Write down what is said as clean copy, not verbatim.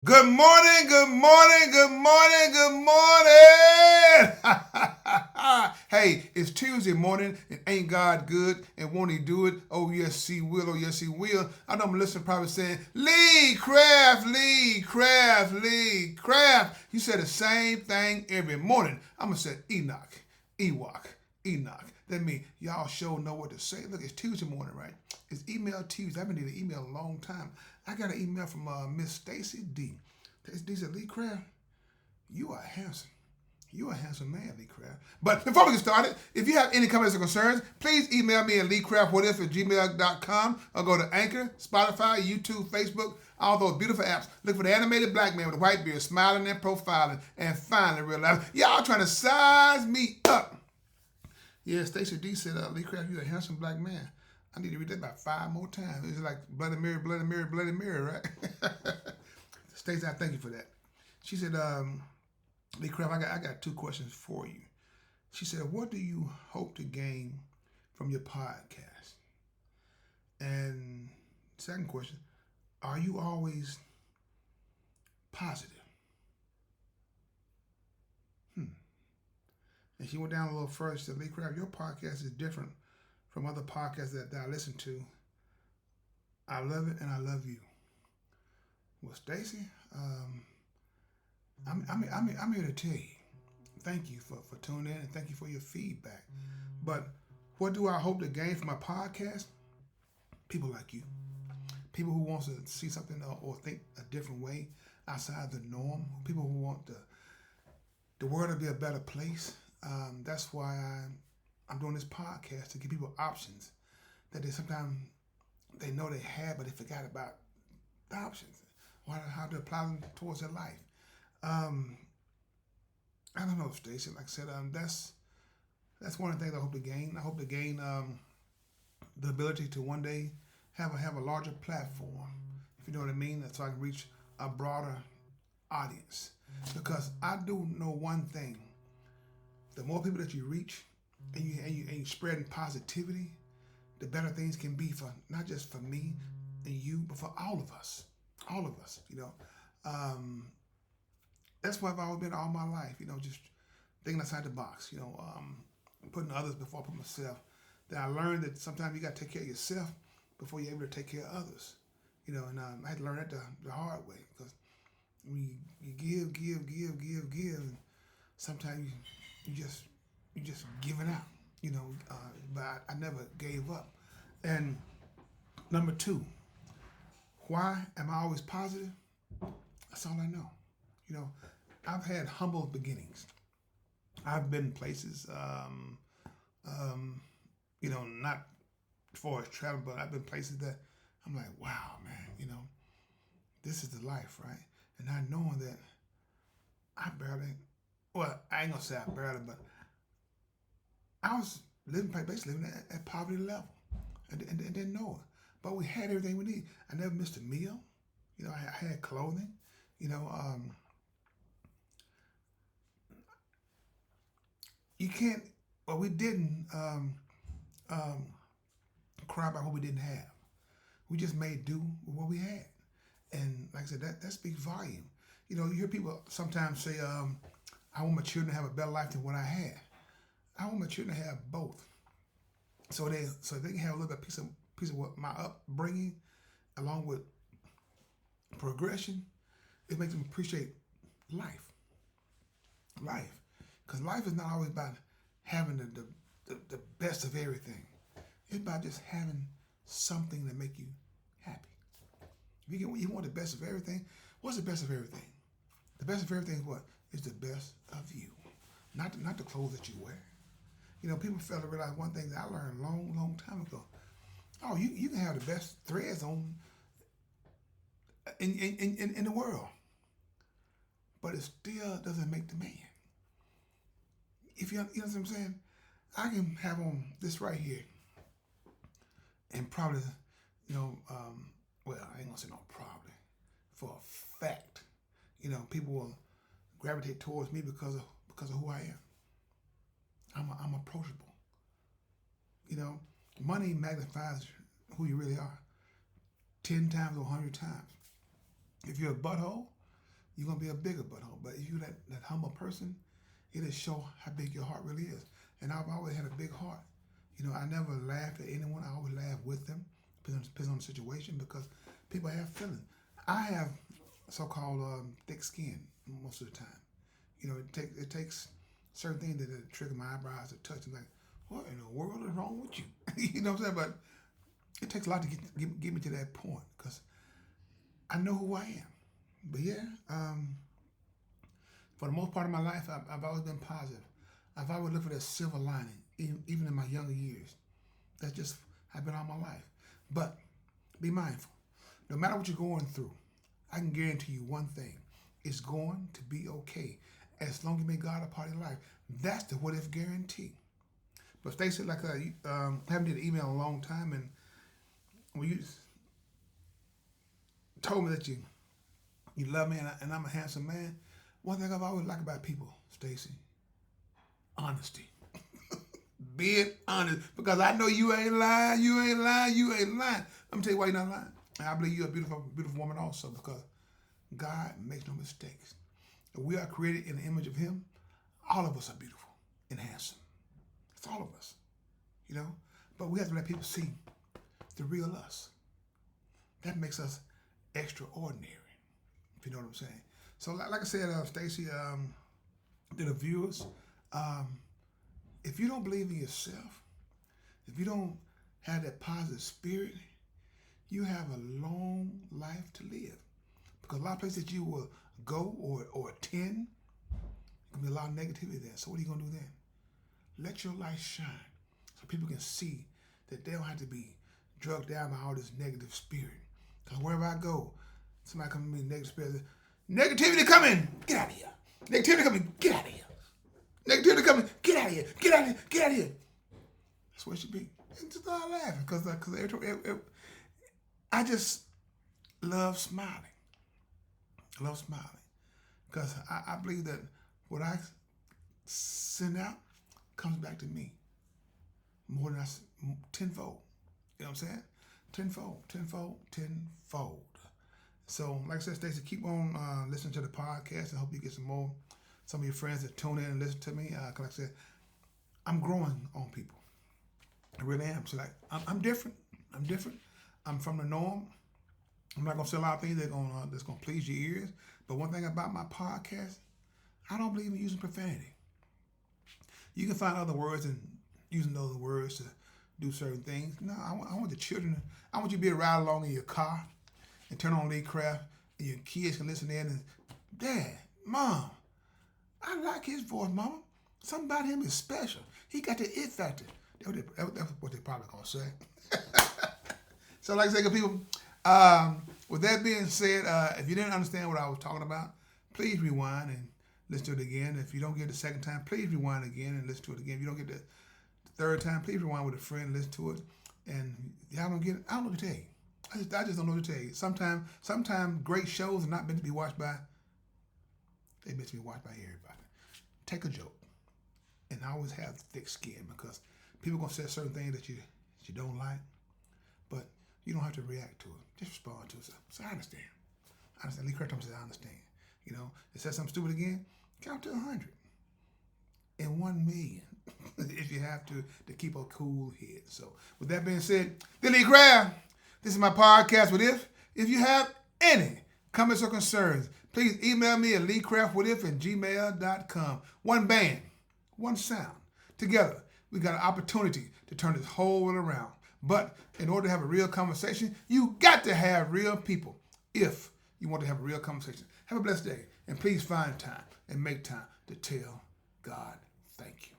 Good morning, good morning, good morning, good morning. Hey, it's Tuesday morning and ain't God good and won't he do it? Oh yes he will, oh yes he will. I know I'm listening probably saying, Lee Craft, Lee Craft, Lee Craft. You said the same thing every morning. I'm gonna say Enoch, Ewok, Enoch. That means y'all sure know what to say. Look, it's Tuesday morning, right? It's email Tuesday. I've been needing an email a long time. I got an email from Miss Stacy D. D said, Lee Craft, you are handsome. You are a handsome man, Lee Craft. But before we get started, if you have any comments or concerns, please email me at leecraftwhatif@gmail.com or go to Anchor, Spotify, YouTube, Facebook, all those beautiful apps. Look for the animated black man with a white beard smiling and profiling and finally realize y'all trying to size me up. Yeah, Stacy D said, Lee Craft, you're a handsome black man. I need to read that about 5 more times. It's like Bloody Mary, Bloody Mary, Bloody Mary, right? Stacey, I thank you for that. She said, Lee Craft, I got 2 questions for you. She said, what do you hope to gain from your podcast? And second question, are you always positive? And she went down a little further. She said, Lee Craft, your podcast is different from other podcasts that I listen to. I love it and I love you. Well, Stacy, I'm here to tell you, thank you for tuning in and thank you for your feedback. But what do I hope to gain from my podcast? People like you, people who want to see something or think a different way outside the norm, people who want the world to be a better place. That's why I'm doing this podcast, to give people options that they sometimes they know they have, but they forgot about the options, how to apply them towards their life. I don't know, Stacy. Like I said, that's one of the things I hope to gain. I hope to gain the ability to one day have a larger platform, if you know what I mean, so I can reach a broader audience. Because I do know one thing: the more people that you reach, and you spreading positivity, the better things can be for not just for me and you, but for all of us. All of us, you know. That's why I've always been all my life, you know, just thinking outside the box, you know, putting others before I put myself. Then I learned that sometimes you got to take care of yourself before you're able to take care of others, you know, and I had to learn that the hard way, because when you give, and sometimes you just giving out, you know, but I never gave up. And number 2, why am I always positive? That's all I know. You know, I've had humble beginnings. I've been places, you know, not for as travel, but I've been places that I'm like, wow, man, you know, this is the life, right? And not knowing that I barely, well, I ain't gonna say I barely, but I was basically living at poverty level and didn't know it. But we had everything we need. I never missed a meal. You know, I had clothing. You know, you can't, well, we didn't cry about what we didn't have. We just made do with what we had. And like I said, that speaks volume. You know, you hear people sometimes say, I want my children to have a better life than what I had. I want my children to have both. So they can have a little bit piece of what my upbringing, along with progression, it makes them appreciate life. Life. Because life is not always about having the best of everything. It's about just having something that make you happy. If you want the best of everything, what's the best of everything? The best of everything is what? Is the best of you. Not the clothes that you wear. You know, people fail to realize one thing that I learned a long time ago. Oh, you can have the best threads on in the world, but it still doesn't make the man. If you know what I'm saying, I can have on this right here, and probably, you know, well, I ain't gonna say no probably, for a fact, you know, people will gravitate towards me because of who I am. I'm approachable. You know, money magnifies who you really are 10 times or 100 times. If you're a butthole, you're going to be a bigger butthole. But if you're that humble person, it'll show how big your heart really is. And I've always had a big heart. You know, I never laughed at anyone. I always laugh with them, depends on the situation, because people have feelings. I have so-called thick skin most of the time. You know, it takes certain things that trigger my eyebrows to touch. And like, what in the world is wrong with you? You know what I'm saying? But it takes a lot to get me to that point, because I know who I am. But yeah, for the most part of my life, I've always been positive. I've always looked for that silver lining, even in my younger years. That's just I've been all my life. But be mindful. No matter what you're going through, I can guarantee you one thing. It's going to be okay. As long as you make God a part of your life. That's the what if guarantee. But Stacy, like I haven't did an email in a long time, and when you told me that you love me and I'm a handsome man, one thing I've always liked about people, Stacy, honesty. Being honest, because I know you ain't lying. Let me tell you why you're not lying. And I believe you're a beautiful, beautiful woman also, because God makes no mistakes. If we are created in the image of Him, all of us are beautiful and handsome. It's all of us, you know. But we have to let people see the real us. That makes us extraordinary, if you know what I'm saying. So, like I said, Stacy, to the viewers, if you don't believe in yourself, if you don't have that positive spirit, you have a long life to live. Because a lot of places that you will go or attend, there's going to be a lot of negativity there. So what are you going to do then? Let your light shine so people can see that they don't have to be drugged down by all this negative spirit. Because wherever I go, somebody comes to me with negative spirit. Negativity coming, get out of here. Negativity coming, get out of here. Negativity coming, get out of here. Get out of here. Get out of here. That's what it should be. And just start laughing, because I just love smiling. I love smiling, because I believe that what I send out comes back to me more than tenfold. You know what I'm saying? Tenfold. So, like I said, Stacy, keep on listening to the podcast. I hope you get some of your friends that tune in and listen to me. Like I said, I'm growing on people. I really am. So, like, I'm different. I'm from the norm. I'm not gonna say a lot of things that's gonna please your ears. But one thing about my podcast, I don't believe in using profanity. You can find other words and using those words to do certain things. No, I want the children. I want you to be able to ride along in your car and turn on Lee Craft, and your kids can listen in and, Dad, Mom, I like his voice, Mama. Something about him is special. He got the it factor. That's what they're probably gonna say. So, like I say, good people. With that being said, if you didn't understand what I was talking about, please rewind and listen to it again. If you don't get it the second time, please rewind again and listen to it again. If you don't get it the third time, please rewind with a friend and listen to it. And if y'all don't get it, I don't know what to tell you. I just don't know what to tell you. Sometimes great shows are not meant to be watched by, they're meant to be watched by everybody. Take a joke and always have thick skin, because people are going to say certain things that you don't like, but you don't have to react to it. Just respond to it. So I understand. Lee Craft says, I understand. You know, it says something stupid again, count to 100. And 1 million, if you have to keep a cool head. So with that being said, Lee Craft, this is my podcast with If you have any comments or concerns, please email me at leecraftwithif@gmail.com. One band, one sound. Together, we got an opportunity to turn this whole world around. But in order to have a real conversation, you got to have real people if you want to have a real conversation. Have a blessed day, and please find time and make time to tell God thank you.